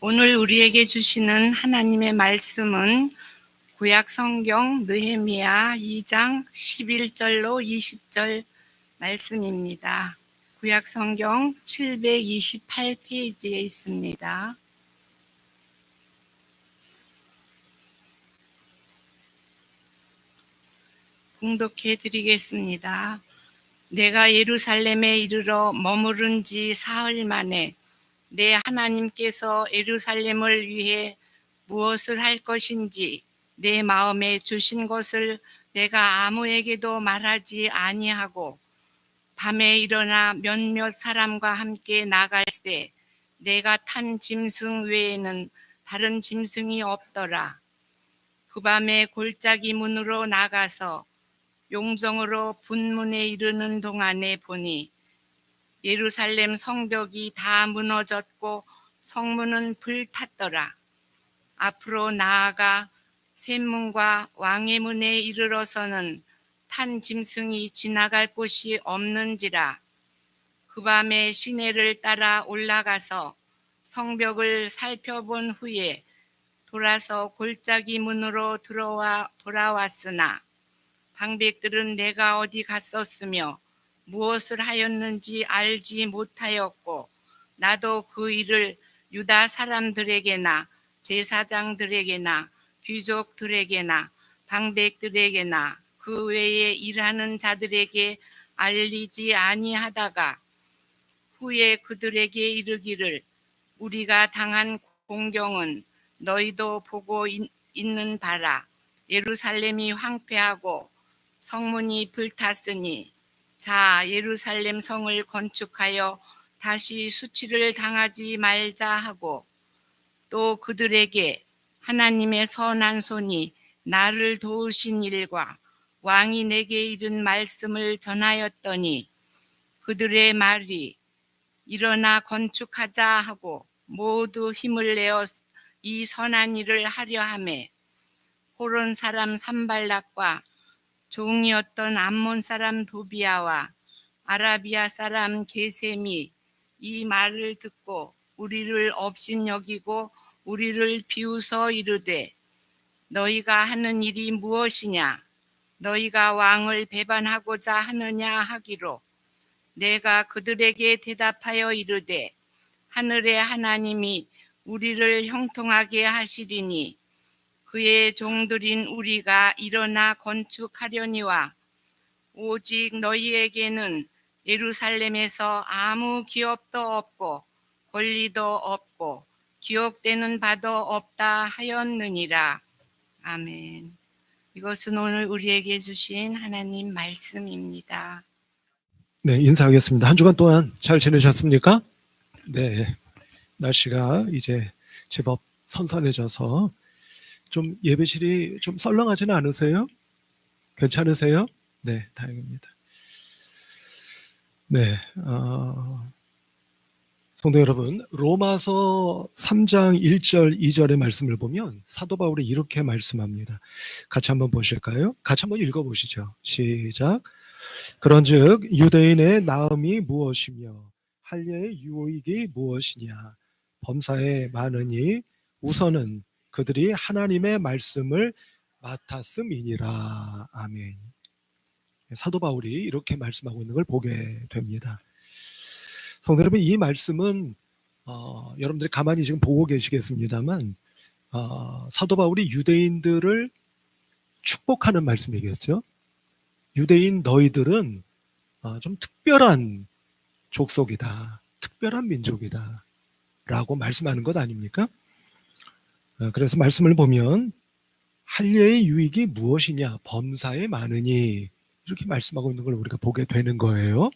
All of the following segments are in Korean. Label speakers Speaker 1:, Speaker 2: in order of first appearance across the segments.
Speaker 1: 오늘 우리에게 주시는 하나님의 말씀은 구약 성경 느헤미야 2장 11절로 20절 말씀입니다. 구약 성경 728페이지에 있습니다. 봉독해 드리겠습니다. 내가 예루살렘에 이르러 머무른 지 사흘 만에 내 하나님께서 예루살렘을 위해 무엇을 할 것인지 내 마음에 주신 것을 내가 아무에게도 말하지 아니하고 밤에 일어나 몇몇 사람과 함께 나갈 때 내가 탄 짐승 외에는 다른 짐승이 없더라. 그 밤에 골짜기 문으로 나가서 용정으로 분문에 이르는 동안에 보니 예루살렘 성벽이 다 무너졌고 성문은 불탔더라. 앞으로 나아가 샘문과 왕의 문에 이르러서는 탄 짐승이 지나갈 곳이 없는지라. 그 밤에 시내를 따라 올라가서 성벽을 살펴본 후에 돌아서 골짜기 문으로 돌아왔으나 방백들은 내가 어디 갔었으며 무엇을 하였는지 알지 못하였고 나도 그 일을 유다 사람들에게나 제사장들에게나 귀족들에게나 방백들에게나 그 외에 일하는 자들에게 알리지 아니하다가 후에 그들에게 이르기를 우리가 당한 공경은 너희도 보고 있는 바라. 예루살렘이 황폐하고 성문이 불탔으니 자 예루살렘 성을 건축하여 다시 수치를 당하지 말자 하고 또 그들에게 하나님의 선한 손이 나를 도우신 일과 왕이 내게 이른 말씀을 전하였더니 그들의 말이 일어나 건축하자 하고 모두 힘을 내어 이 선한 일을 하려 하매 호론 사람 산발락과 종이었던 암몬 사람 도비아와 아라비아 사람 게셈이 이 말을 듣고 우리를 업신여기고 우리를 비웃어 이르되 너희가 하는 일이 무엇이냐 너희가 왕을 배반하고자 하느냐 하기로 내가 그들에게 대답하여 이르되 하늘의 하나님이 우리를 형통하게 하시리니 그의 종들인 우리가 일어나 건축하려니와 오직 너희에게는 예루살렘에서 아무 기업도 없고 권리도 없고 기억되는 바도 없다 하였느니라. 아멘. 이것은 오늘 우리에게 주신 하나님 말씀입니다.
Speaker 2: 네, 인사하겠습니다. 한 주간 동안 잘 지내셨습니까? 네, 날씨가 이제 제법 선선해져서 좀 예배실이 좀 썰렁하지는 않으세요? 괜찮으세요? 네, 다행입니다. 네, 성도 여러분, 로마서 3장 1절 2절의 말씀을 보면 사도 바울이 이렇게 말씀합니다. 같이 한번 보실까요? 같이 한번 읽어보시죠. 시작. 그런즉 유대인의 나음이 무엇이며 할례의 유익이 무엇이냐 범사에 많으니 우선은 그들이 하나님의 말씀을 맡았음이니라. 아멘. 사도 바울이 이렇게 말씀하고 있는 걸 보게 됩니다. 성도 여러분, 이 말씀은 여러분들이 가만히 지금 보고 계시겠습니다만 사도 바울이 유대인들을 축복하는 말씀이겠죠. 유대인 너희들은 좀 특별한 족속이다, 특별한 민족이다 라고 말씀하는 것 아닙니까? 그래서 말씀을 보면 할례의 유익이 무엇이냐 범사에 많으니 이렇게 말씀하고 있는 걸 우리가 보게 되는 거예요.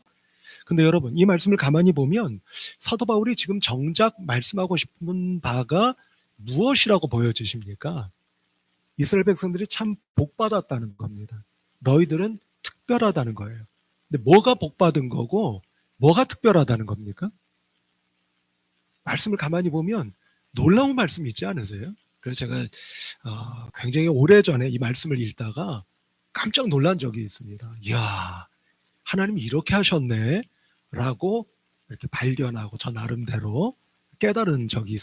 Speaker 2: 근데 여러분, 이 말씀을 가만히 보면 사도 바울이 지금 정작 말씀하고 싶은 바가 무엇이라고 보여지십니까? 이스라엘 백성들이 참 복받았다는 겁니다. 너희들은 특별하다는 거예요. 근데 뭐가 복받은 거고 뭐가 특별하다는 겁니까? 말씀을 가만히 보면 놀라운 말씀이 있지 않으세요? 그래서 제가 굉장히 오래전에 이 말씀을 읽다가 깜짝 놀란 적이 있습니다. 이야, 하나님이 이렇게 하셨네 라고 이렇게 발견하고 저 나름대로 깨달은 적이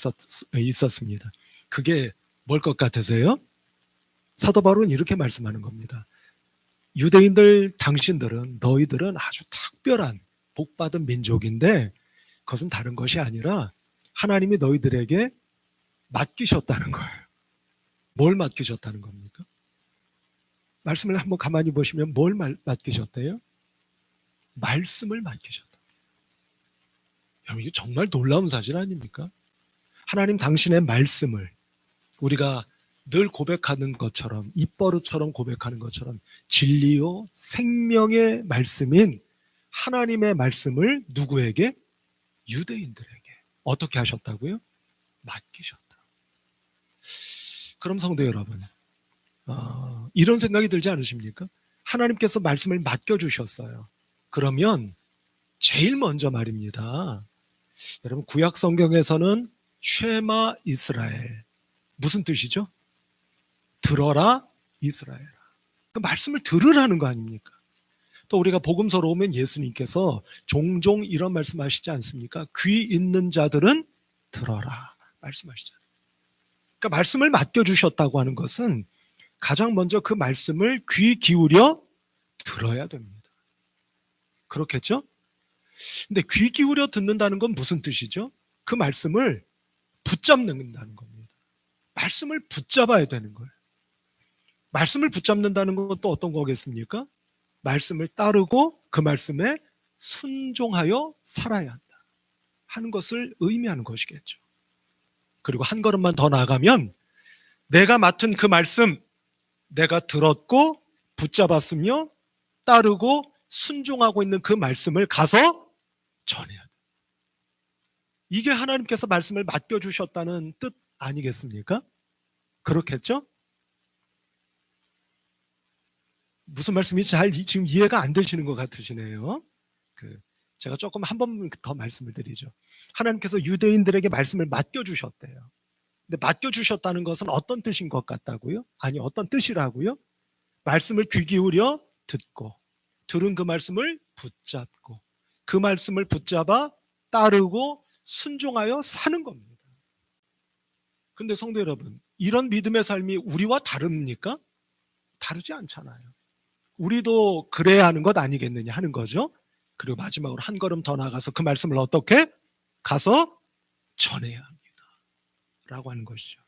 Speaker 2: 있었습니다. 그게 뭘 것 같으세요? 사도 바울은 이렇게 말씀하는 겁니다. 유대인들, 너희들은 아주 특별한 복받은 민족인데 그것은 다른 것이 아니라 하나님이 너희들에게 맡기셨다는 거예요. 뭘 맡기셨다는 겁니까? 말씀을 한번 가만히 보시면 뭘 맡기셨대요? 말씀을 맡기셨다. 여러분, 이게 정말 놀라운 사실 아닙니까? 하나님 당신의 말씀을 우리가 늘 고백하는 것처럼, 입버릇처럼 고백하는 것처럼 진리요 생명의 말씀인 하나님의 말씀을 누구에게? 유대인들에게. 어떻게 하셨다고요? 맡기셨다. 그럼 성도 여러분, 이런 생각이 들지 않으십니까? 하나님께서 말씀을 맡겨주셨어요. 그러면 제일 먼저 말입니다. 여러분, 구약 성경에서는 쉐마 이스라엘, 무슨 뜻이죠? 들어라 이스라엘아. 그 말씀을 들으라는 거 아닙니까? 또 우리가 복음서로 오면 예수님께서 종종 이런 말씀하시지 않습니까? 귀 있는 자들은 들어라 말씀하시잖아요. 그러니까 말씀을 맡겨주셨다고 하는 것은 가장 먼저 그 말씀을 귀 기울여 들어야 됩니다. 그렇겠죠? 근데 귀 기울여 듣는다는 건 무슨 뜻이죠? 그 말씀을 붙잡는다는 겁니다. 말씀을 붙잡아야 되는 거예요. 말씀을 붙잡는다는 건 또 어떤 거겠습니까? 말씀을 따르고 그 말씀에 순종하여 살아야 한다 하는 것을 의미하는 것이겠죠. 그리고 한 걸음만 더 나아가면 내가 맡은 그 말씀, 내가 들었고 붙잡았으며 따르고 순종하고 있는 그 말씀을 가서 전해야 돼. 이게 하나님께서 말씀을 맡겨주셨다는 뜻 아니겠습니까? 그렇겠죠? 무슨 말씀인지 잘 지금 이해가 안 되시는 것 같으시네요. 제가 조금 한 번 더 말씀을 드리죠. 하나님께서 유대인들에게 말씀을 맡겨주셨대요. 근데 맡겨주셨다는 것은 어떤 뜻인 것 같다고요? 아니, 어떤 뜻이라고요? 말씀을 귀 기울여 듣고 들은 그 말씀을 붙잡고 그 말씀을 붙잡아 따르고 순종하여 사는 겁니다. 근데 성도 여러분, 이런 믿음의 삶이 우리와 다릅니까? 다르지 않잖아요. 우리도 그래야 하는 것 아니겠느냐 하는 거죠. 그리고 마지막으로 한 걸음 더 나가서 그 말씀을 어떻게? 가서 전해야 합니다. 라고 하는 것이죠.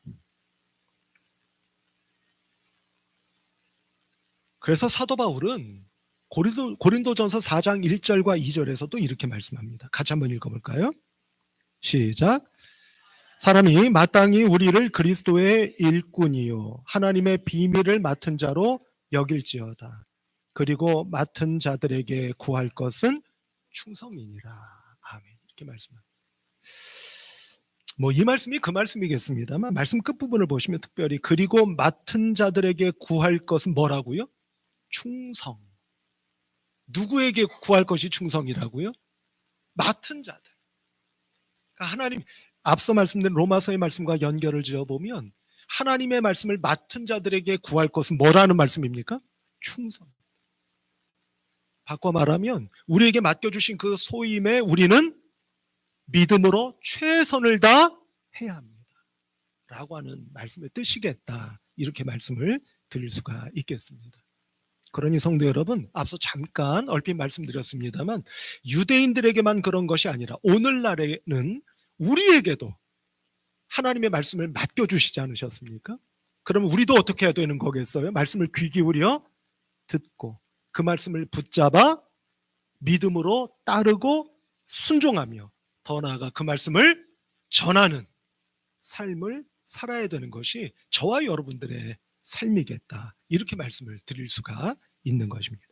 Speaker 2: 그래서 사도 바울은 고린도전서 4장 1절과 2절에서도 이렇게 말씀합니다. 같이 한번 읽어볼까요? 시작. 사람이 마땅히 우리를 그리스도의 일꾼이요 하나님의 비밀을 맡은 자로 여길지어다. 그리고 맡은 자들에게 구할 것은 충성이니라. 아멘. 이렇게 말씀합니다. 이 말씀이 그 말씀이겠습니다만 말씀 끝부분을 보시면 특별히 그리고 맡은 자들에게 구할 것은 뭐라고요? 충성. 누구에게 구할 것이 충성이라고요? 맡은 자들. 그러니까 하나님, 앞서 말씀드린 로마서의 말씀과 연결을 지어보면 하나님의 말씀을 맡은 자들에게 구할 것은 뭐라는 말씀입니까? 충성. 바꿔 말하면 우리에게 맡겨주신 그 소임에 우리는 믿음으로 최선을 다해야 합니다. 라고 하는 말씀의 뜻이겠다. 이렇게 말씀을 드릴 수가 있겠습니다. 그러니 성도 여러분, 앞서 잠깐 얼핏 말씀드렸습니다만 유대인들에게만 그런 것이 아니라 오늘날에는 우리에게도 하나님의 말씀을 맡겨주시지 않으셨습니까? 그럼 우리도 어떻게 해야 되는 거겠어요? 말씀을 귀 기울여 듣고 그 말씀을 붙잡아 믿음으로 따르고 순종하며 더 나아가 그 말씀을 전하는 삶을 살아야 되는 것이 저와 여러분들의 삶이겠다. 이렇게 말씀을 드릴 수가 있는 것입니다.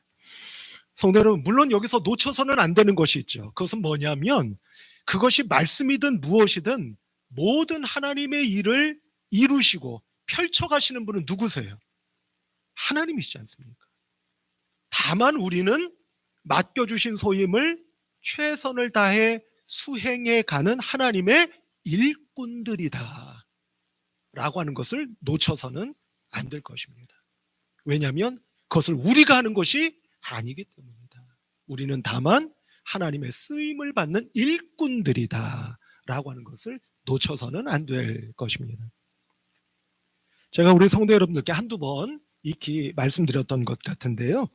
Speaker 2: 성도 여러분, 물론 여기서 놓쳐서는 안 되는 것이 있죠. 그것은 뭐냐면 그것이 말씀이든 무엇이든 모든 하나님의 일을 이루시고 펼쳐가시는 분은 누구세요? 하나님이시지 않습니까? 다만 우리는 맡겨주신 소임을 최선을 다해 수행해 가는 하나님의 일꾼들이다 라고 하는 것을 놓쳐서는 안 될 것입니다. 왜냐하면 그것을 우리가 하는 것이 아니기 때문이다. 우리는 다만 하나님의 쓰임을 받는 일꾼들이다 라고 하는 것을 놓쳐서는 안 될 것입니다. 제가 우리 성도 여러분들께 한두 번 익히 말씀드렸던 것 같은데요.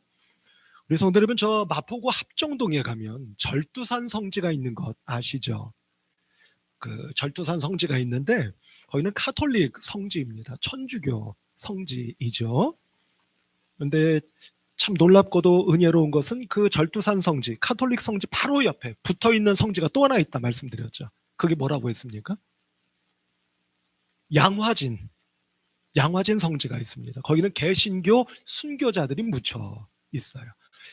Speaker 2: 우리 성도 여러분, 저 마포구 합정동에 가면 절두산 성지가 있는 것 아시죠? 그 절두산 성지가 있는데 거기는 카톨릭 성지입니다. 천주교 성지이죠. 그런데 참 놀랍고도 은혜로운 것은 그 절두산 성지, 카톨릭 성지 바로 옆에 붙어있는 성지가 또 하나 있다 말씀드렸죠. 그게 뭐라고 했습니까? 양화진 성지가 있습니다. 거기는 개신교 순교자들이 묻혀 있어요.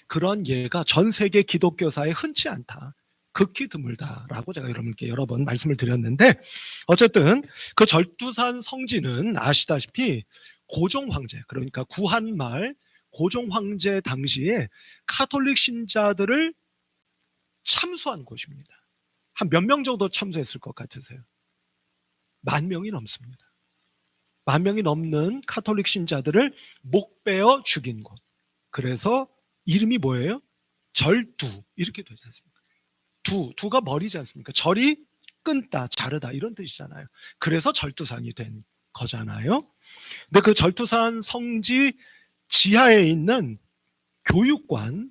Speaker 2: 그런 예가 전 세계 기독교사에 흔치 않다, 극히 드물다라고 제가 여러분께 여러 번 말씀을 드렸는데, 어쨌든 그 절두산 성지는 아시다시피 고종 황제, 그러니까 구한말 고종 황제 당시에 카톨릭 신자들을 참수한 곳입니다. 한 몇 명 정도 참수했을 것 같으세요? 10,000명이 넘습니다. 10,000명이 넘는 카톨릭 신자들을 목베어 죽인 곳. 그래서 이름이 뭐예요? 절두, 이렇게 되지 않습니까? 두가 머리지 않습니까? 절이 끊다, 자르다 이런 뜻이잖아요. 그래서 절두산이 된 거잖아요. 근데 그 절두산 성지 지하에 있는 교육관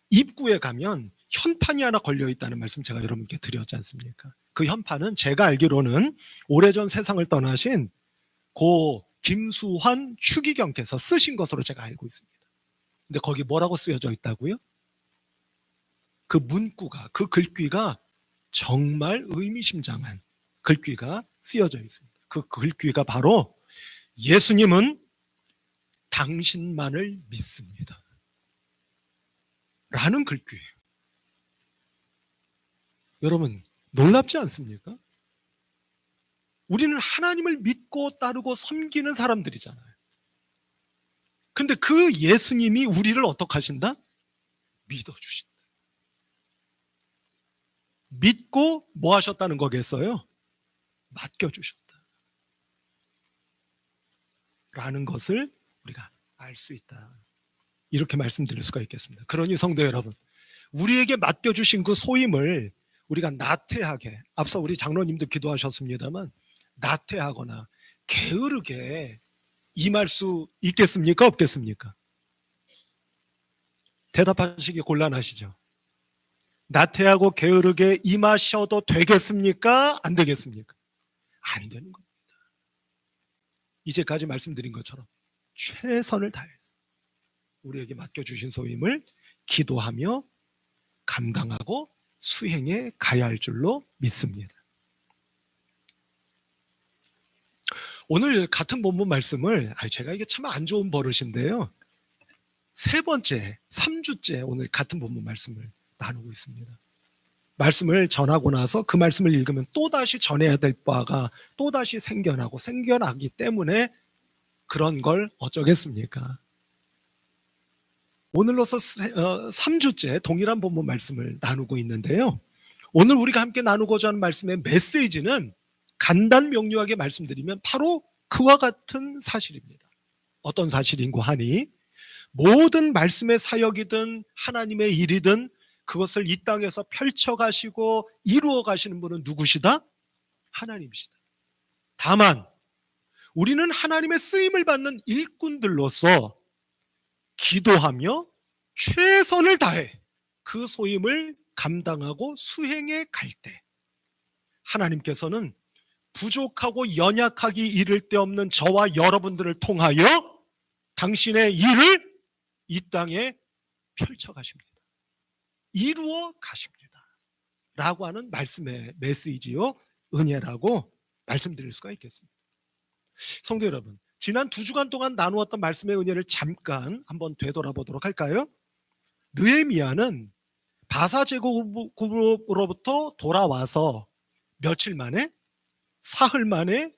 Speaker 2: 입구에 가면 현판이 하나 걸려 있다는 말씀 제가 여러분께 드렸지 않습니까? 그 현판은 제가 알기로는 오래전 세상을 떠나신 고 김수환 추기경께서 쓰신 것으로 제가 알고 있습니다. 근데 거기 뭐라고 쓰여져 있다고요? 그 문구가, 그 글귀가 정말 의미심장한 글귀가 쓰여져 있습니다. 그 글귀가 바로 예수님은 당신만을 믿습니다 라는 글귀예요. 여러분, 놀랍지 않습니까? 우리는 하나님을 믿고 따르고 섬기는 사람들이잖아요. 근데 그 예수님이 우리를 어떻게 하신다? 믿어주신다. 믿고 뭐 하셨다는 거겠어요? 맡겨주셨다 라는 것을 우리가 알 수 있다, 이렇게 말씀드릴 수가 있겠습니다. 그러니 성도 여러분, 우리에게 맡겨주신 그 소임을 우리가 나태하게, 앞서 우리 장로님도 기도하셨습니다만 나태하거나 게으르게 임할 수 있겠습니까? 없겠습니까? 대답하시기 곤란하시죠? 나태하고 게으르게 임하셔도 되겠습니까? 안 되겠습니까? 안 되는 겁니다. 이제까지 말씀드린 것처럼 최선을 다해서 우리에게 맡겨주신 소임을 기도하며 감당하고 수행해 가야 할 줄로 믿습니다. 오늘 같은 본문 말씀을, 제가 이게 참 안 좋은 버릇인데요, 3주째 오늘 같은 본문 말씀을 나누고 있습니다. 말씀을 전하고 나서 그 말씀을 읽으면 또다시 전해야 될 바가 또다시 생겨나기 때문에 그런 걸 어쩌겠습니까? 오늘로서 3주째 동일한 본문 말씀을 나누고 있는데요, 오늘 우리가 함께 나누고자 하는 말씀의 메시지는 간단 명료하게 말씀드리면 바로 그와 같은 사실입니다. 어떤 사실인고 하니, 모든 말씀의 사역이든 하나님의 일이든 그것을 이 땅에서 펼쳐가시고 이루어 가시는 분은 누구시다? 하나님이시다. 다만 우리는 하나님의 쓰임을 받는 일꾼들로서 기도하며 최선을 다해 그 소임을 감당하고 수행해 갈 때 하나님께서는 부족하고 연약하기 이를 데 없는 저와 여러분들을 통하여 당신의 일을 이 땅에 펼쳐 가십니다. 이루어 가십니다 라고 하는 말씀의 메시지요, 은혜라고 말씀드릴 수가 있겠습니다. 성도 여러분, 지난 2주간 동안 나누었던 말씀의 은혜를 잠깐 한번 되돌아보도록 할까요? 느헤미야는 바사 제국으로부터 돌아와서 며칠 만에, 사흘 만에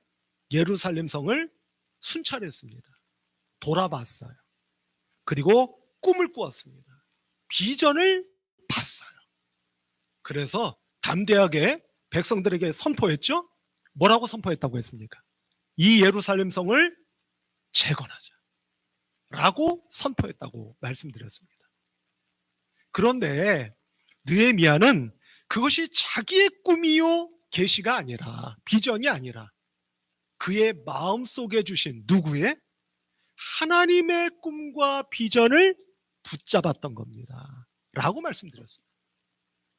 Speaker 2: 예루살렘 성을 순찰했습니다. 돌아봤어요. 그리고 꿈을 꾸었습니다. 비전을 봤어요. 그래서 담대하게 백성들에게 선포했죠. 뭐라고 선포했다고 했습니까? 이 예루살렘 성을 재건하자 라고 선포했다고 말씀드렸습니다. 그런데 느헤미야는 그것이 자기의 꿈이요 계시가 아니라, 비전이 아니라 그의 마음속에 주신 누구의? 하나님의 꿈과 비전을 붙잡았던 겁니다 라고 말씀드렸어요.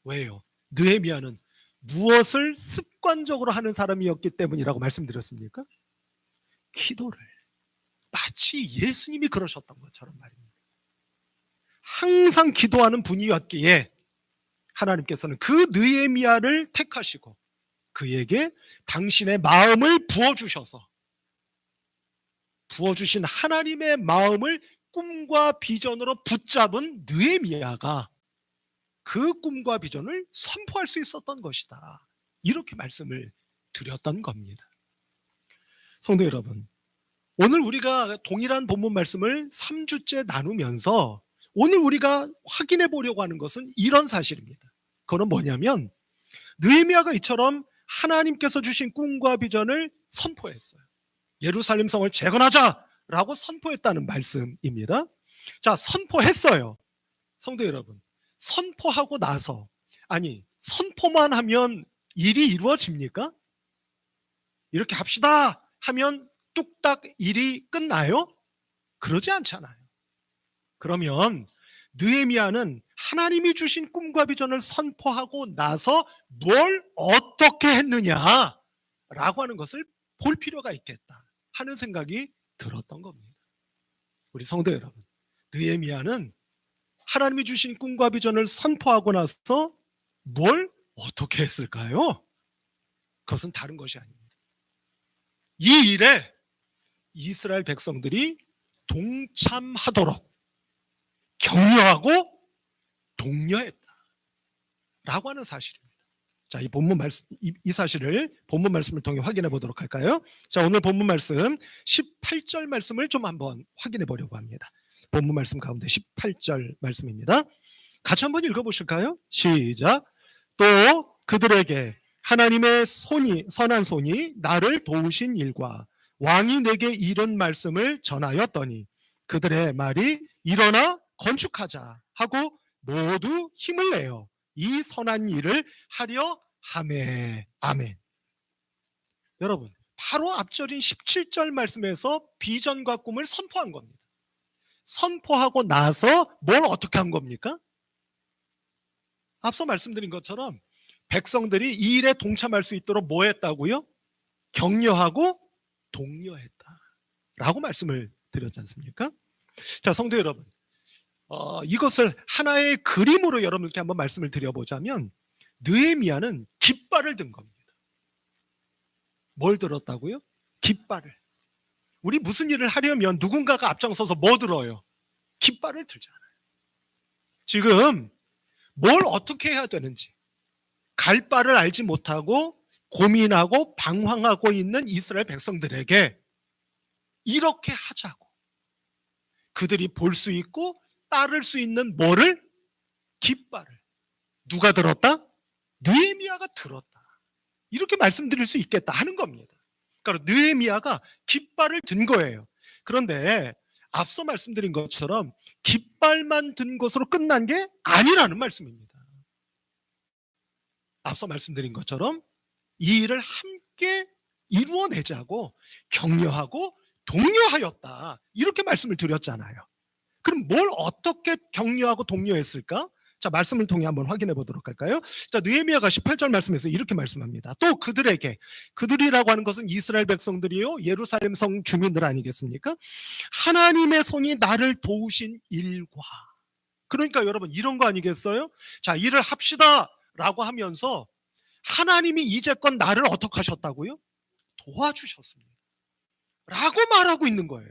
Speaker 2: 왜요? 느헤미야는 무엇을 습관적으로 하는 사람이었기 때문이라고 말씀드렸습니까? 기도를. 마치 예수님이 그러셨던 것처럼 말입니다. 항상 기도하는 분이었기에 하나님께서는 그 느헤미야를 택하시고 그에게 당신의 마음을 부어주신 하나님의 마음을 꿈과 비전으로 붙잡은 느헤미야가 그 꿈과 비전을 선포할 수 있었던 것이다. 이렇게 말씀을 드렸던 겁니다. 성도 여러분, 오늘 우리가 동일한 본문 말씀을 3주째 나누면서 오늘 우리가 확인해 보려고 하는 것은 이런 사실입니다. 그건 뭐냐면 느헤미야가 이처럼 하나님께서 주신 꿈과 비전을 선포했어요. 예루살렘 성을 재건하자라고 선포했다는 말씀입니다. 자, 선포했어요. 성도 여러분, 선포하고 나서, 아니 선포만 하면 일이 이루어집니까? 이렇게 합시다 하면 뚝딱 일이 끝나요? 그러지 않잖아요. 그러면 느헤미야는 하나님이 주신 꿈과 비전을 선포하고 나서 뭘 어떻게 했느냐라고 하는 것을 볼 필요가 있겠다 하는 생각이 들었던 겁니다. 우리 성도 여러분, 느헤미야는 하나님이 주신 꿈과 비전을 선포하고 나서 뭘 어떻게 했을까요? 그것은 다른 것이 아닙니다. 이 일에 이스라엘 백성들이 동참하도록 격려하고 독려했다 라고 하는 사실입니다. 자, 이 본문 말씀, 이 사실을 본문 말씀을 통해 확인해 보도록 할까요? 자, 오늘 본문 말씀 18절 말씀을 좀 한번 확인해 보려고 합니다. 본문 말씀 가운데 18절 말씀입니다. 같이 한번 읽어보실까요? 시작. 또 그들에게 하나님의 선한 손이 나를 도우신 일과 왕이 내게 이른 말씀을 전하였더니 그들의 말이 일어나 건축하자 하고 모두 힘을 내어 이 선한 일을 하려 하매. 아멘. 여러분, 바로 앞절인 17절 말씀에서 비전과 꿈을 선포한 겁니다. 선포하고 나서 뭘 어떻게 한 겁니까? 앞서 말씀드린 것처럼 백성들이 이 일에 동참할 수 있도록 뭐 했다고요? 격려하고 독려했다 라고 말씀을 드렸지 않습니까? 자, 성도 여러분, 이것을 하나의 그림으로 여러분께 한번 말씀을 드려보자면 느헤미야는 깃발을 든 겁니다. 뭘 들었다고요? 깃발을. 우리 무슨 일을 하려면 누군가가 앞장서서 뭐 들어요? 깃발을 들잖아요. 지금 뭘 어떻게 해야 되는지 갈 바를 알지 못하고 고민하고 방황하고 있는 이스라엘 백성들에게 이렇게 하자고, 그들이 볼 수 있고 따를 수 있는 뭐를? 깃발을. 누가 들었다? 느헤미야가 들었다. 이렇게 말씀드릴 수 있겠다 하는 겁니다. 그러니까 느헤미야가 깃발을 든 거예요. 그런데 앞서 말씀드린 것처럼 깃발만 든 것으로 끝난 게 아니라는 말씀입니다. 앞서 말씀드린 것처럼 이 일을 함께 이루어내자고 격려하고 독려하였다 이렇게 말씀을 드렸잖아요. 그럼 뭘 어떻게 격려하고 독려했을까? 자, 말씀을 통해 한번 확인해 보도록 할까요? 자, 느헤미야가 18절 말씀에서 이렇게 말씀합니다. 또 그들에게, 그들이라고 하는 것은 이스라엘 백성들이요 예루살렘 성 주민들 아니겠습니까? 하나님의 손이 나를 도우신 일과, 그러니까 여러분 이런 거 아니겠어요? 자, 일을 합시다 라고 하면서 하나님이 이제껏 나를 어떻게 하셨다고요? 도와주셨습니다 라고 말하고 있는 거예요.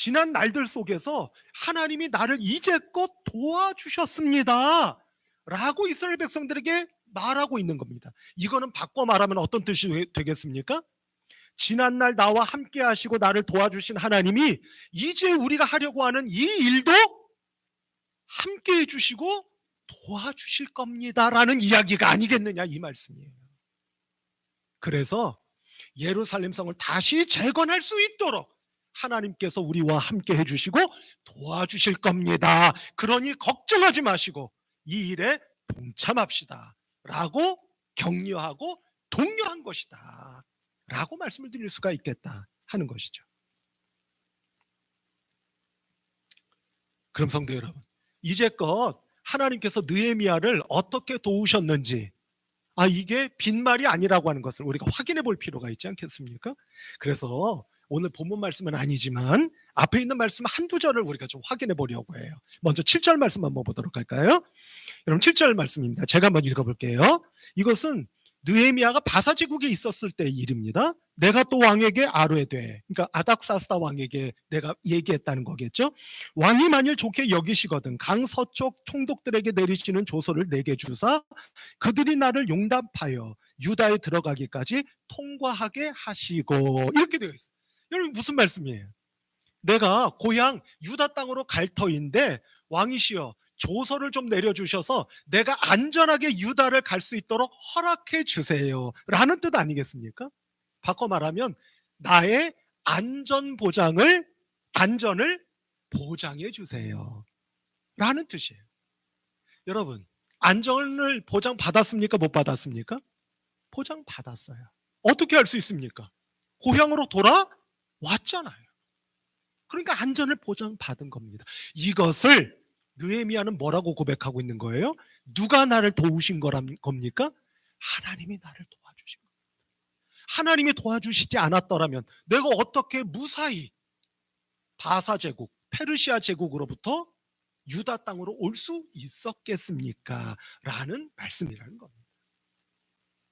Speaker 2: 지난 날들 속에서 하나님이 나를 이제껏 도와주셨습니다 라고 이스라엘 백성들에게 말하고 있는 겁니다. 이거는 바꿔 말하면 어떤 뜻이 되겠습니까? 지난날 나와 함께 하시고 나를 도와주신 하나님이 이제 우리가 하려고 하는 이 일도 함께 해주시고 도와주실 겁니다 라는 이야기가 아니겠느냐 이 말씀이에요. 그래서 예루살렘 성을 다시 재건할 수 있도록 하나님께서 우리와 함께 해주시고 도와주실 겁니다. 그러니 걱정하지 마시고 이 일에 동참합시다 라고 격려하고 독려한 것이다 라고 말씀을 드릴 수가 있겠다 하는 것이죠. 그럼 성도 여러분, 이제껏 하나님께서 느헤미야를 어떻게 도우셨는지, 이게 빈말이 아니라고 하는 것을 우리가 확인해 볼 필요가 있지 않겠습니까? 그래서 오늘 본문 말씀은 아니지만 앞에 있는 말씀 한두 절을 우리가 좀 확인해 보려고 해요. 먼저 7절 말씀 한번 보도록 할까요? 여러분 7절 말씀입니다. 제가 한번 읽어볼게요. 이것은 느헤미야가 바사 제국에 있었을 때의 일입니다. 내가 또 왕에게 아뢰되, 그러니까 아닥사스다 왕에게 내가 얘기했다는 거겠죠. 왕이 만일 좋게 여기시거든 강 서쪽 총독들에게 내리시는 조서를 내게 주사 그들이 나를 용납하여 유다에 들어가기까지 통과하게 하시고, 이렇게 되어 있어요. 여러분 무슨 말씀이에요? 내가 고향 유다 땅으로 갈 터인데 왕이시여 조서를 좀 내려주셔서 내가 안전하게 유다를 갈 수 있도록 허락해 주세요 라는 뜻 아니겠습니까? 바꿔 말하면 나의 안전을 보장해 주세요 라는 뜻이에요. 여러분 안전을 보장받았습니까? 못 받았습니까? 보장받았어요. 어떻게 할 수 있습니까? 고향으로 돌아왔잖아요. 그러니까 안전을 보장받은 겁니다. 이것을 느헤미야는 뭐라고 고백하고 있는 거예요? 누가 나를 도우신 겁니까? 하나님이 나를 도와주신 겁니다. 하나님이 도와주시지 않았더라면 내가 어떻게 무사히 바사 제국, 페르시아 제국으로부터 유다 땅으로 올 수 있었겠습니까? 라는 말씀이라는 겁니다.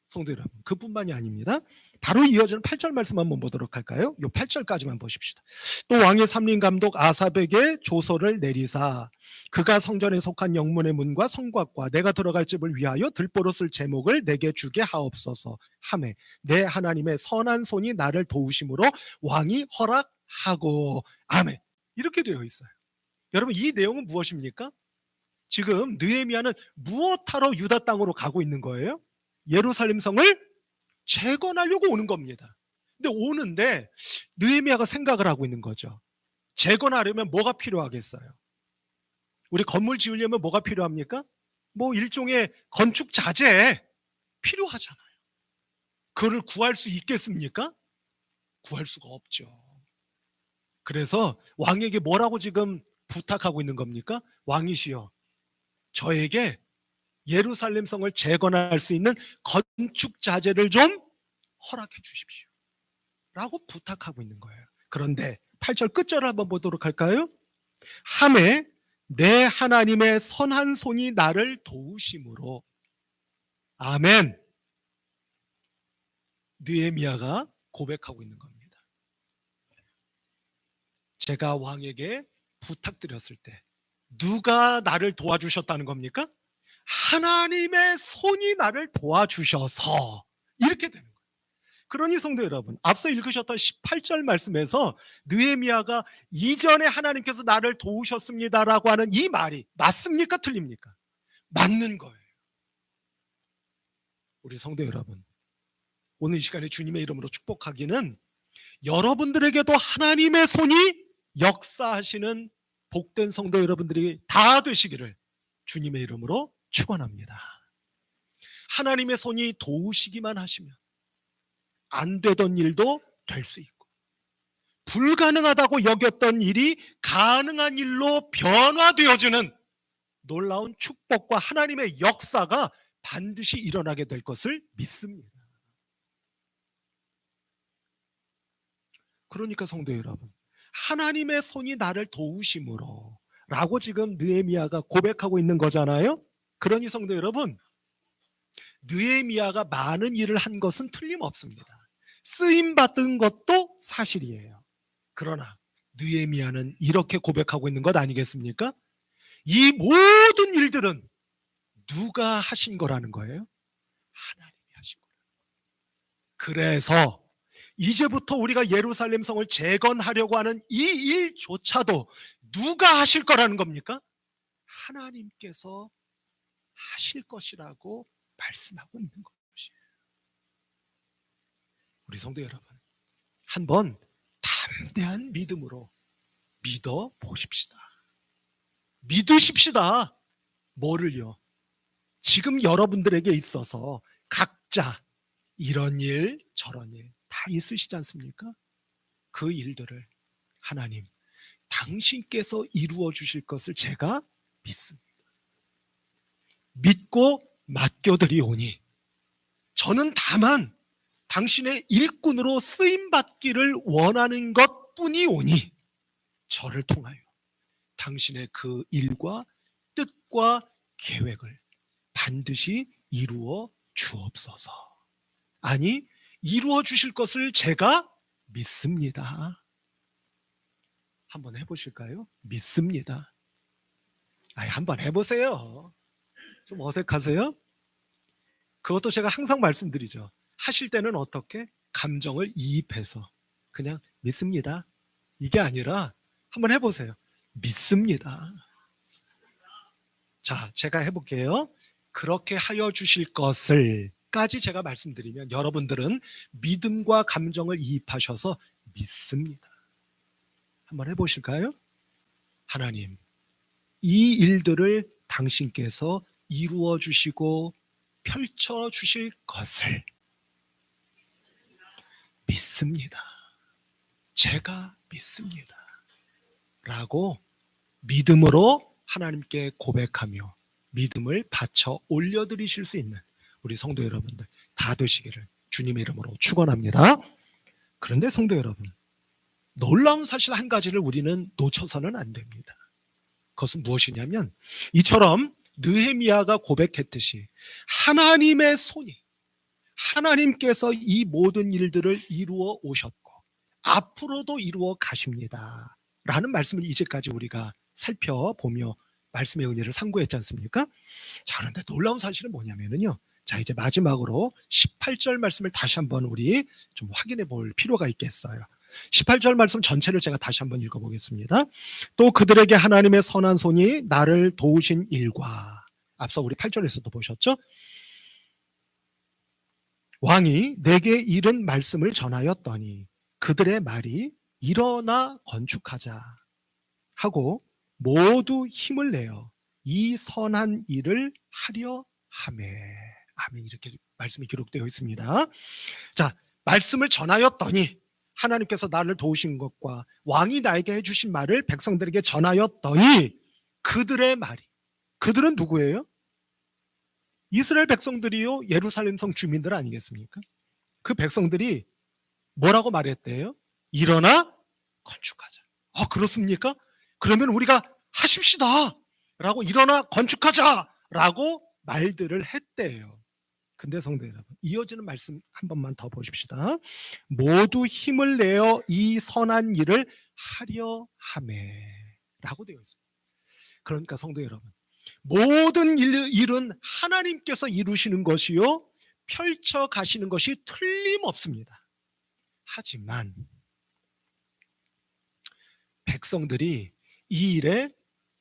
Speaker 2: 성도 여러분, 그뿐만이 아닙니다. 바로 이어지는 8절 말씀 한번 보도록 할까요? 요 8절까지만 보십시다. 또 왕의 삼림 감독 아삽에게 조서를 내리사 그가 성전에 속한 영문의 문과 성곽과 내가 들어갈 집을 위하여 들보로 쓸 제목을 내게 주게 하옵소서 하매 내 하나님의 선한 손이 나를 도우심으로 왕이 허락하고 아멘. 이렇게 되어 있어요. 여러분 이 내용은 무엇입니까? 지금 느헤미야는 무엇하러 유다 땅으로 가고 있는 거예요? 예루살렘 성을 재건하려고 오는 겁니다. 근데 오는데 느헤미야가 생각을 하고 있는 거죠. 재건하려면 뭐가 필요하겠어요? 우리 건물 지으려면 뭐가 필요합니까? 뭐 일종의 건축 자재 필요하잖아요. 그를 구할 수 있겠습니까? 구할 수가 없죠. 그래서 왕에게 뭐라고 지금 부탁하고 있는 겁니까? 왕이시여, 저에게 예루살렘 성을 재건할 수 있는 건축 자재를 좀 허락해 주십시오 라고 부탁하고 있는 거예요. 그런데 8절 끝절을 한번 보도록 할까요? 하매 내 하나님의 선한 손이 나를 도우심으로 아멘. 느헤미야가 고백하고 있는 겁니다. 제가 왕에게 부탁드렸을 때 누가 나를 도와주셨다는 겁니까? 하나님의 손이 나를 도와주셔서 이렇게 되는 거예요. 그러니 성도 여러분, 앞서 읽으셨던 18절 말씀에서 느헤미야가 이전에 하나님께서 나를 도우셨습니다라고 하는 이 말이 맞습니까? 틀립니까? 맞는 거예요. 우리 성도 여러분, 오늘 이 시간에 주님의 이름으로 축복하기는 여러분들에게도 하나님의 손이 역사하시는 복된 성도 여러분들이 다 되시기를 주님의 이름으로 축원합니다. 하나님의 손이 도우시기만 하시면 안 되던 일도 될 수 있고 불가능하다고 여겼던 일이 가능한 일로 변화되어지는 놀라운 축복과 하나님의 역사가 반드시 일어나게 될 것을 믿습니다. 그러니까 성도 여러분, 하나님의 손이 나를 도우심으로 라고 지금 느헤미야가 고백하고 있는 거잖아요. 그러니 성도 여러분, 느헤미야가 많은 일을 한 것은 틀림없습니다. 쓰임받은 것도 사실이에요. 그러나 느헤미야는 이렇게 고백하고 있는 것 아니겠습니까? 이 모든 일들은 누가 하신 거라는 거예요? 하나님이 하신 거예요. 그래서 이제부터 우리가 예루살렘 성을 재건하려고 하는 이 일조차도 누가 하실 거라는 겁니까? 하나님께서 하실 것이라고 말씀하고 있는 것이에요. 우리 성도 여러분, 한번 담대한 믿음으로 믿어 보십시다. 믿으십시다. 뭐를요? 지금 여러분들에게 있어서 각자 이런 일 저런 일 다 있으시지 않습니까? 그 일들을 하나님 당신께서 이루어 주실 것을 제가 믿습니다. 믿고 맡겨드리오니 저는 다만 당신의 일꾼으로 쓰임받기를 원하는 것뿐이오니 저를 통하여 당신의 그 일과 뜻과 계획을 반드시 이루어 주옵소서. 아니, 이루어 주실 것을 제가 믿습니다. 한번 해보실까요? 믿습니다. 한번 해보세요. 좀 어색하세요? 그것도 제가 항상 말씀드리죠. 하실 때는 어떻게? 감정을 이입해서 그냥 믿습니다. 이게 아니라 한번 해보세요. 믿습니다. 자, 제가 해볼게요. 그렇게 하여 주실 것을 까지 제가 말씀드리면 여러분들은 믿음과 감정을 이입하셔서 믿습니다. 한번 해보실까요? 하나님, 이 일들을 당신께서 이루어 주시고 펼쳐 주실 것을 믿습니다. 제가 믿습니다. 라고 믿음으로 하나님께 고백하며 믿음을 바쳐 올려드리실 수 있는 우리 성도 여러분들 다 되시기를 주님의 이름으로 축원합니다. 그런데 성도 여러분, 놀라운 사실 한 가지를 우리는 놓쳐서는 안 됩니다. 그것은 무엇이냐면 이처럼 느헤미야가 고백했듯이 하나님의 손이 하나님께서 이 모든 일들을 이루어 오셨고 앞으로도 이루어 가십니다 라는 말씀을 이제까지 우리가 살펴보며 말씀의 은혜를 상고했지 않습니까? 자, 그런데 놀라운 사실은 뭐냐면요, 자, 이제 마지막으로 18절 말씀을 다시 한번 우리 좀 확인해 볼 필요가 있겠어요. 18절 말씀 전체를 제가 다시 한번 읽어보겠습니다. 또 그들에게 하나님의 선한 손이 나를 도우신 일과, 앞서 우리 8절에서도 보셨죠? 왕이 내게 이른 말씀을 전하였더니 그들의 말이 일어나 건축하자 하고 모두 힘을 내어 이 선한 일을 하려 하매. 아멘. 이렇게 말씀이 기록되어 있습니다. 자, 말씀을 전하였더니 하나님께서 나를 도우신 것과 왕이 나에게 해주신 말을 백성들에게 전하였더니 그들의 말이, 그들은 누구예요? 이스라엘 백성들이요, 예루살렘 성 주민들 아니겠습니까? 그 백성들이 뭐라고 말했대요? 일어나 건축하자. 그렇습니까? 그러면 우리가 하십시다 라고, 일어나 건축하자 라고 말들을 했대요. 근데 성도 여러분, 이어지는 말씀 한 번만 더 보십시다. 모두 힘을 내어 이 선한 일을 하려 하매 라고 되어 있습니다. 그러니까 성도 여러분, 모든 일은 하나님께서 이루시는 것이요 펼쳐 가시는 것이 틀림없습니다. 하지만 백성들이 이 일에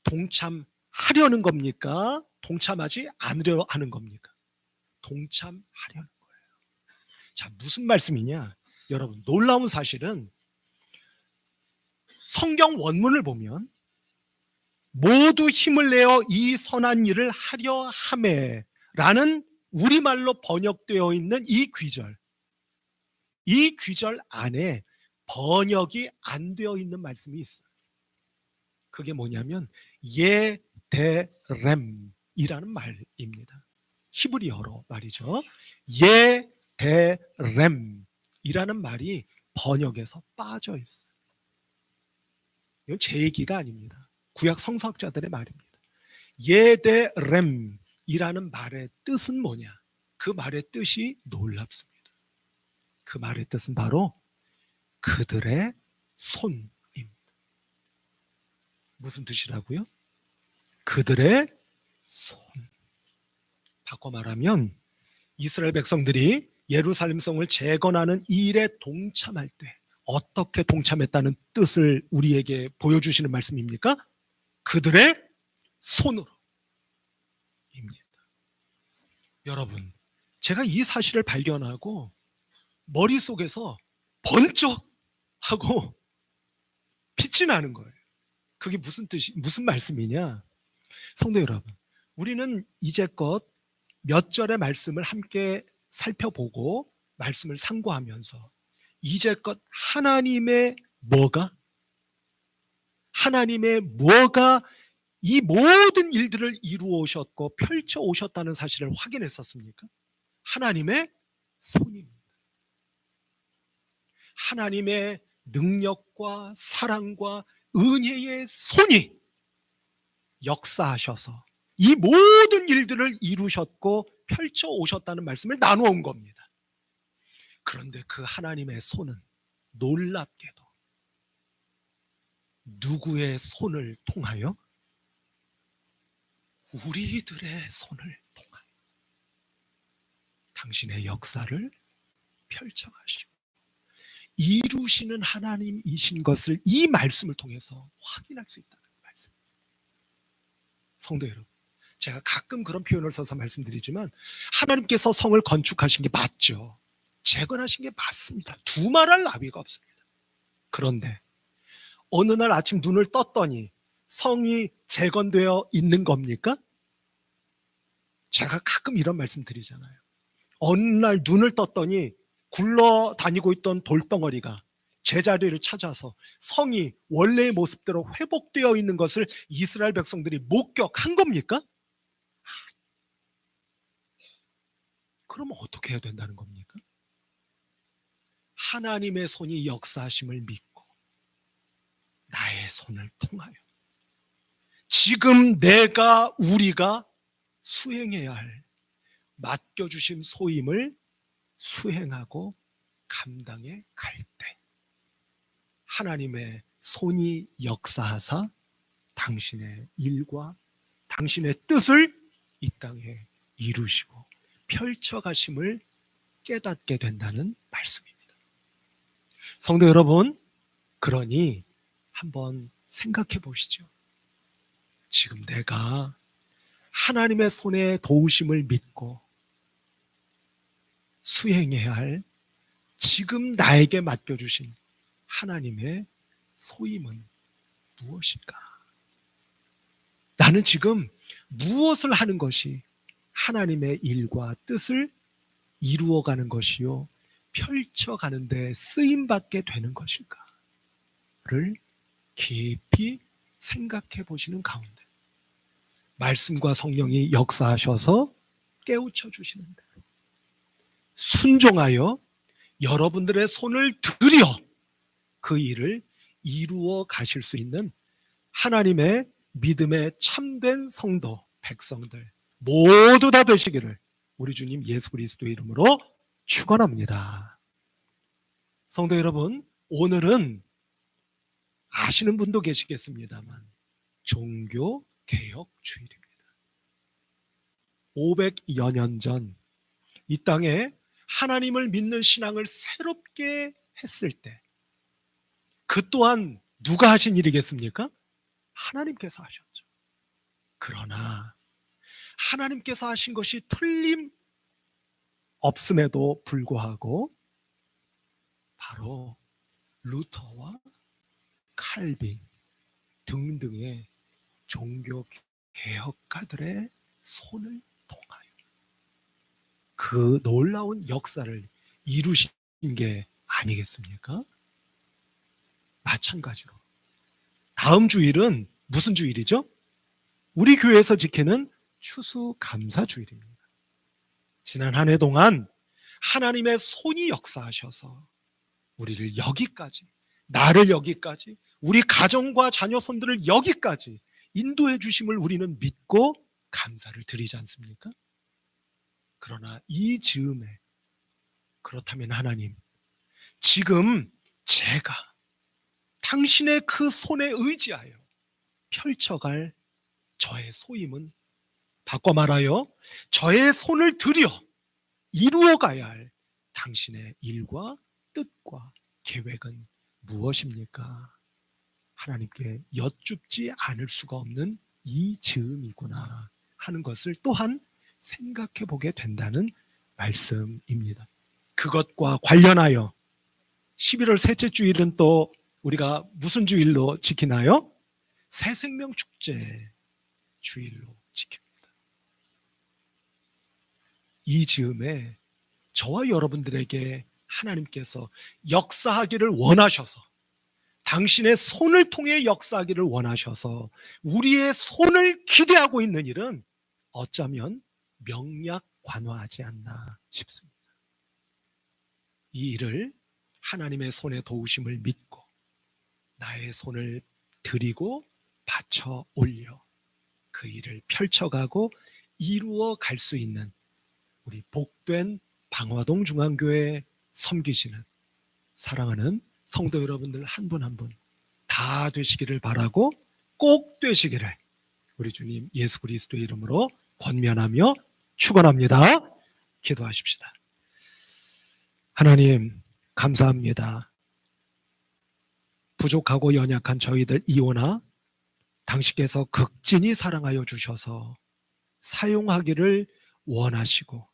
Speaker 2: 동참하려는 겁니까? 동참하지 않으려 하는 겁니까? 동참하려는 거예요. 자, 무슨 말씀이냐? 여러분, 놀라운 사실은 성경 원문을 보면 모두 힘을 내어 이 선한 일을 하려 하매 라는 우리말로 번역되어 있는 이 귀절 안에 번역이 안 되어 있는 말씀이 있어요. 그게 뭐냐면 예데렘이라는 말입니다. 히브리어로 말이죠. 예데렘이라는 말이 번역에서 빠져 있어요. 이건 제 얘기가 아닙니다. 구약 성서학자들의 말입니다. 예데렘이라는 말의 뜻은 뭐냐? 그 말의 뜻이 놀랍습니다. 그 말의 뜻은 바로 그들의 손입니다. 무슨 뜻이라고요? 그들의 손. 바꿔 말하면 이스라엘 백성들이 예루살렘 성을 재건하는 이 일에 동참할 때 어떻게 동참했다는 뜻을 우리에게 보여주시는 말씀입니까? 그들의 손으로 입니다. 여러분, 제가 이 사실을 발견하고 머릿속에서 번쩍 하고 빛이 나는 거예요. 그게 무슨 말씀이냐? 성도 여러분, 우리는 이제껏 몇 절의 말씀을 함께 살펴보고 말씀을 상고하면서 이제껏 하나님의 뭐가 이 모든 일들을 이루어 오셨고 펼쳐 오셨다는 사실을 확인했었습니까? 하나님의 손입니다. 하나님의 능력과 사랑과 은혜의 손이 역사하셔서 이 모든 일들을 이루셨고 펼쳐 오셨다는 말씀을 나누어 온 겁니다. 그런데 그 하나님의 손은 놀랍게도 누구의 손을 통하여? 우리들의 손을 통하여 당신의 역사를 펼쳐가시고 이루시는 하나님이신 것을 이 말씀을 통해서 확인할 수 있다는 말씀. 성도 여러분, 제가 가끔 그런 표현을 써서 말씀드리지만 하나님께서 성을 건축하신 게 맞죠. 재건하신 게 맞습니다. 두말할 나위가 없습니다. 그런데 어느 날 아침 눈을 떴더니 성이 재건되어 있는 겁니까? 제가 가끔 이런 말씀 드리잖아요. 어느 날 눈을 떴더니 굴러다니고 있던 돌덩어리가 제자리를 찾아서 성이 원래의 모습대로 회복되어 있는 것을 이스라엘 백성들이 목격한 겁니까? 그러면 어떻게 해야 된다는 겁니까? 하나님의 손이 역사하심을 믿고 나의 손을 통하여 지금 우리가 수행해야 할 맡겨주신 소임을 수행하고 감당해 갈 때 하나님의 손이 역사하사 당신의 일과 당신의 뜻을 이 땅에 이루시고 펼쳐가심을 깨닫게 된다는 말씀입니다. 성도 여러분, 그러니 한번 생각해 보시죠. 지금 내가 하나님의 손에 도우심을 믿고 수행해야 할 지금 나에게 맡겨주신 하나님의 소임은 무엇일까? 나는 지금 무엇을 하는 것이 하나님의 일과 뜻을 이루어가는 것이요 펼쳐가는 데 쓰임받게 되는 것일까를 깊이 생각해 보시는 가운데 말씀과 성령이 역사하셔서 깨우쳐 주시는 대로 순종하여 여러분들의 손을 들여 그 일을 이루어 가실 수 있는 하나님의 믿음의 참된 성도, 백성들 모두 다 되시기를 우리 주님 예수 그리스도의 이름으로 축원합니다. 성도 여러분, 오늘은 아시는 분도 계시겠습니다만 종교 개혁 주일입니다. 500여 년 전 이 땅에 하나님을 믿는 신앙을 새롭게 했을 때 그 또한 누가 하신 일이겠습니까? 하나님께서 하셨죠. 그러나 하나님께서 하신 것이 틀림없음에도 불구하고 바로 루터와 칼빈 등등의 종교 개혁가들의 손을 통하여 그 놀라운 역사를 이루신 게 아니겠습니까? 마찬가지로 다음 주일은 무슨 주일이죠? 우리 교회에서 지키는 추수감사주일입니다. 지난 한 해 동안 하나님의 손이 역사하셔서 우리를 여기까지, 나를 여기까지, 우리 가정과 자녀 손들을 여기까지 인도해 주심을 우리는 믿고 감사를 드리지 않습니까? 그러나 이 즈음에 그렇다면 하나님, 지금 제가 당신의 그 손에 의지하여 펼쳐갈 저의 소임은 바꿔 말하여 저의 손을 들여 이루어가야 할 당신의 일과 뜻과 계획은 무엇입니까? 하나님께 여쭙지 않을 수가 없는 이 즈음이구나 하는 것을 또한 생각해 보게 된다는 말씀입니다. 그것과 관련하여 11월 셋째 주일은 또 우리가 무슨 주일로 지키나요? 새생명 축제 주일로 지킵니다. 이 즈음에 저와 여러분들에게 하나님께서 역사하기를 원하셔서, 당신의 손을 통해 역사하기를 원하셔서 우리의 손을 기대하고 있는 일은 어쩌면 명약관화하지 않나 싶습니다. 이 일을 하나님의 손의 도우심을 믿고 나의 손을 드리고 바쳐 올려 그 일을 펼쳐가고 이루어 갈 수 있는 우리 복된 방화동 중앙교회 섬기시는 사랑하는 성도 여러분들 한 분 한 분 다 되시기를 바라고, 꼭 되시기를 우리 주님 예수 그리스도의 이름으로 권면하며 축원합니다. 기도하십시다. 하나님 감사합니다. 부족하고 연약한 저희들 이오나 당신께서 극진히 사랑하여 주셔서 사용하기를 원하시고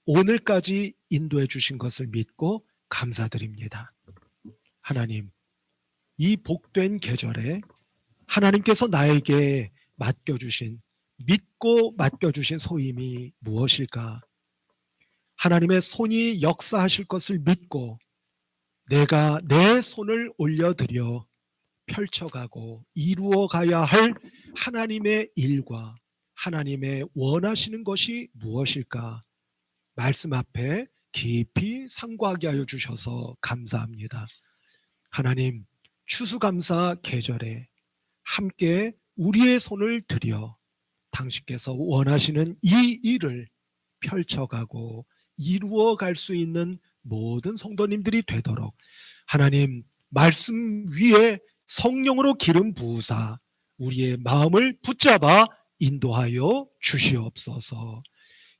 Speaker 2: 오늘까지 인도해 주신 것을 믿고 감사드립니다. 하나님, 이 복된 계절에 하나님께서 나에게 맡겨주신, 믿고 맡겨주신 소임이 무엇일까? 하나님의 손이 역사하실 것을 믿고 내가 내 손을 올려드려 펼쳐가고 이루어 가야 할 하나님의 일과 하나님의 원하시는 것이 무엇일까? 말씀 앞에 깊이 상고하게 하여 주셔서 감사합니다. 하나님, 추수감사 계절에 함께 우리의 손을 들여 당신께서 원하시는 이 일을 펼쳐가고 이루어 갈 수 있는 모든 성도님들이 되도록 하나님 말씀 위에 성령으로 기름 부으사 우리의 마음을 붙잡아 인도하여 주시옵소서.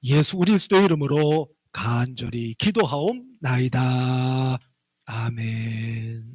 Speaker 2: 예수 그리스도의 이름으로 간절히 기도하옵나이다. 아멘.